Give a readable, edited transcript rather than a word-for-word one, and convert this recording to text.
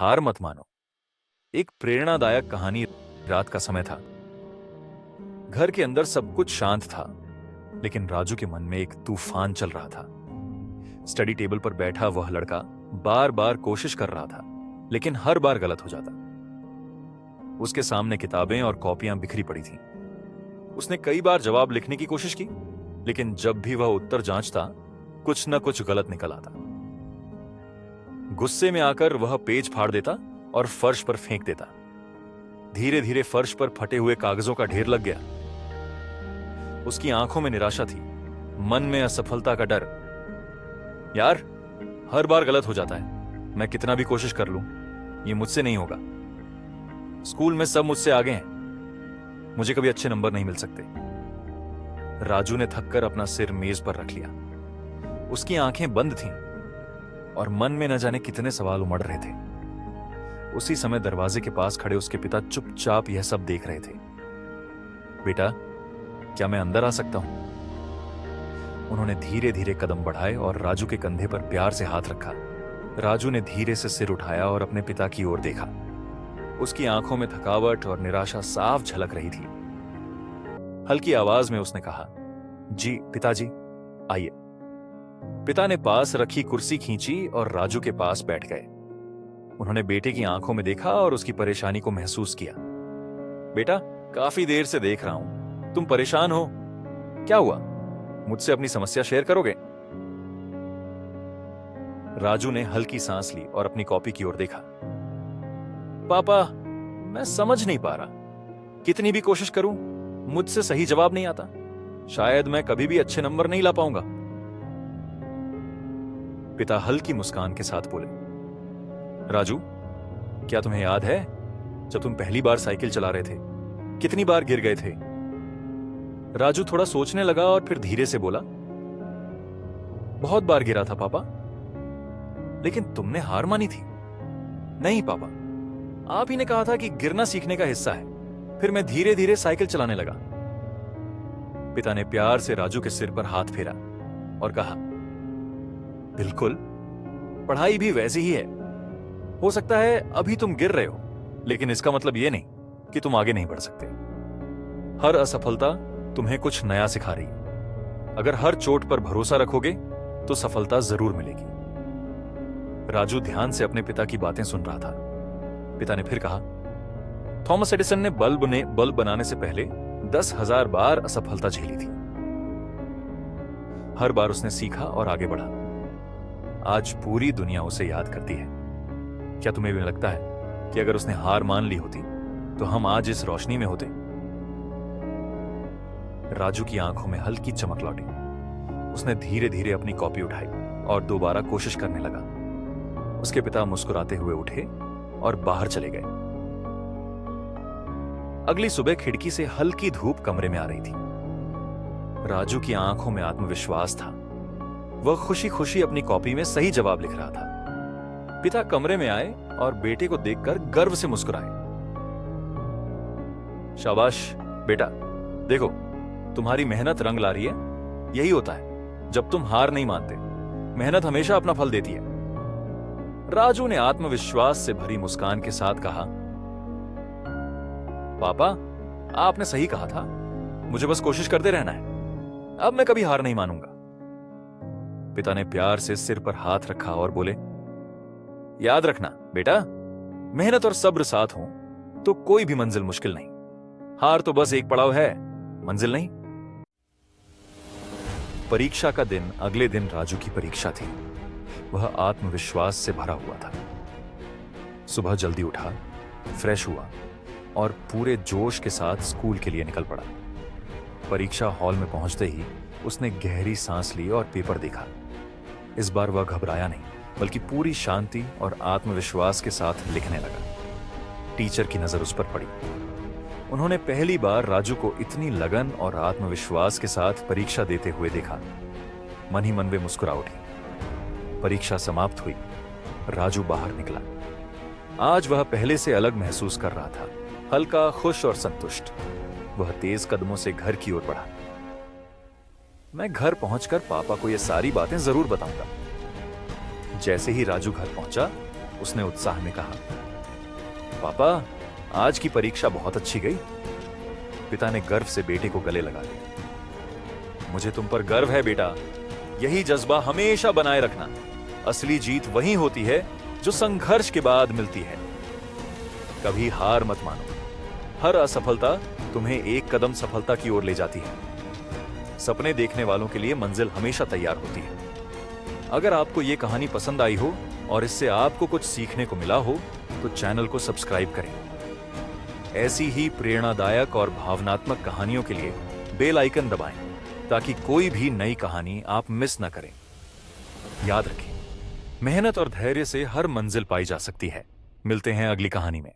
हार मत मानो। एक प्रेरणादायक कहानी। रात का समय था। घर के अंदर सब कुछ शांत था, लेकिन राजू के मन में एक तूफान चल रहा था। स्टडी टेबल पर बैठा वह लड़का बार बार कोशिश कर रहा था, लेकिन हर बार गलत हो जाता। उसके सामने किताबें और कॉपियां बिखरी पड़ी थीं। उसने कई बार जवाब लिखने की कोशिश की, लेकिन जब भी वह उत्तर जांचता, कुछ न कुछ गलत निकल आता। गुस्से में आकर वह पेज फाड़ देता और फर्श पर फेंक देता। धीरे धीरे फर्श पर फटे हुए कागजों का ढेर लग गया। उसकी आंखों में निराशा थी, मन में असफलता का डर। यार, हर बार गलत हो जाता है। मैं कितना भी कोशिश कर लूं, ये मुझसे नहीं होगा। स्कूल में सब मुझसे आगे हैं, मुझे कभी अच्छे नंबर नहीं मिल सकते। राजू ने थककर अपना सिर मेज पर रख लिया। उसकी आंखें बंद थीं और मन में न जाने कितने सवाल उमड़ रहे थे। उसी समय दरवाजे के पास खड़े उसके पिता चुपचाप यह सब देख रहे थे। बेटा, क्या मैं अंदर आ सकता हूं? उन्होंने धीरे धीरे कदम बढ़ाए और राजू के कंधे पर प्यार से हाथ रखा। राजू ने धीरे से सिर उठाया और अपने पिता की ओर देखा। उसकी आंखों में थकावट और निराशा साफ झलक रही थी। हल्की आवाज में उसने कहा, जी पिताजी, आइए। पिता ने पास रखी कुर्सी खींची और राजू के पास बैठ गए। उन्होंने बेटे की आंखों में देखा और उसकी परेशानी को महसूस किया। बेटा, काफी देर से देख रहा हूं, तुम परेशान हो। क्या हुआ? मुझसे अपनी समस्या शेयर करोगे? राजू ने हल्की सांस ली और अपनी कॉपी की ओर देखा। पापा, मैं समझ नहीं पा रहा। कितनी भी कोशिश करूं, मुझसे सही जवाब नहीं आता। शायद मैं कभी भी अच्छे नंबर नहीं ला पाऊंगा। पिता हल्की मुस्कान के साथ बोले, राजू, क्या तुम्हें याद है जब तुम पहली बार साइकिल चला रहे थे, कितनी बार गिर गए थे? राजू थोड़ा सोचने लगा और फिर धीरे से बोला, बहुत बार गिरा था पापा, लेकिन तुमने हार मानी थी। नहीं पापा, आप ही ने कहा था कि गिरना सीखने का हिस्सा है। फिर मैं धीरे धीरे साइकिल चलाने लगा। पिता ने प्यार से राजू के सिर पर हाथ फेरा और कहा, बिल्कुल, पढ़ाई भी वैसी ही है। हो सकता है अभी तुम गिर रहे हो, लेकिन इसका मतलब यह नहीं कि तुम आगे नहीं बढ़ सकते। हर असफलता तुम्हें कुछ नया सिखा रही है। अगर हर चोट पर भरोसा रखोगे तो सफलता जरूर मिलेगी। राजू ध्यान से अपने पिता की बातें सुन रहा था। पिता ने फिर कहा, थॉमस एडिसन ने बल्ब बनाने से पहले 10,000 बार असफलता झेली थी। हर बार उसने सीखा और आगे बढ़ा। आज पूरी दुनिया उसे याद करती है। क्या तुम्हें भी लगता है कि अगर उसने हार मान ली होती तो हम आज इस रोशनी में होते? राजू की आंखों में हल्की चमक लौटी। उसने धीरे धीरे अपनी कॉपी उठाई और दोबारा कोशिश करने लगा। उसके पिता मुस्कुराते हुए उठे और बाहर चले गए। अगली सुबह खिड़की से हल्की धूप कमरे में आ रही थी। राजू की आंखों में आत्मविश्वास था। वह खुशी खुशी अपनी कॉपी में सही जवाब लिख रहा था। पिता कमरे में आए और बेटे को देखकर गर्व से मुस्कुराए। शाबाश बेटा, देखो, तुम्हारी मेहनत रंग ला रही है। यही होता है जब तुम हार नहीं मानते। मेहनत हमेशा अपना फल देती है। राजू ने आत्मविश्वास से भरी मुस्कान के साथ कहा, पापा, आपने सही कहा था। मुझे बस कोशिश करते रहना है। अब मैं कभी हार नहीं मानूंगा। पिता ने प्यार से सिर पर हाथ रखा और बोले, याद रखना बेटा, मेहनत और सब्र साथ हो तो कोई भी मंजिल मुश्किल नहीं। हार तो बस एक पड़ाव है, मंजिल नहीं। परीक्षा का दिन अगले दिन राजू की परीक्षा थी। वह आत्मविश्वास से भरा हुआ था। सुबह जल्दी उठा, फ्रेश हुआ और पूरे जोश के साथ स्कूल के लिए निकल पड़ा। परीक्षा हॉल में पहुंचते ही उसने गहरी सांस ली और पेपर देखा। इस बार वह घबराया नहीं, बल्कि पूरी शांति और आत्मविश्वास के साथ लिखने लगा। टीचर की नजर उस पर पड़ी। उन्होंने पहली बार राजू को इतनी लगन और आत्मविश्वास के साथ परीक्षा देते हुए देखा। मन ही मन वे मुस्कुरा उठी। परीक्षा समाप्त हुई। राजू बाहर निकला। आज वह पहले से अलग महसूस कर रहा था, हल्का, खुश और संतुष्ट। वह तेज कदमों से घर की ओर बढ़ा। मैं घर पहुंचकर पापा को यह सारी बातें जरूर बताऊंगा। जैसे ही राजू घर पहुंचा, उसने उत्साह में कहा। पापा, आज की परीक्षा बहुत अच्छी गई। पिता ने गर्व से बेटे को गले लगा लिया। मुझे तुम पर गर्व है बेटा। यही जज्बा हमेशा बनाए रखना। असली जीत वही होती है जो संघर्ष के बाद मिलती है। कभी हार मत मानो। हर असफलता तुम्हें एक कदम सफलता की ओर ले जाती है। सपने देखने वालों के लिए मंजिल हमेशा तैयार होती है। अगर आपको यह कहानी पसंद आई हो और इससे आपको कुछ सीखने को मिला हो तो चैनल को सब्सक्राइब करें। ऐसी ही प्रेरणादायक और भावनात्मक कहानियों के लिए बेल आइकन दबाएं ताकि कोई भी नई कहानी आप मिस ना करें। याद रखें, मेहनत और धैर्य से हर मंजिल पाई जा सकती है। मिलते हैं अगली कहानी में।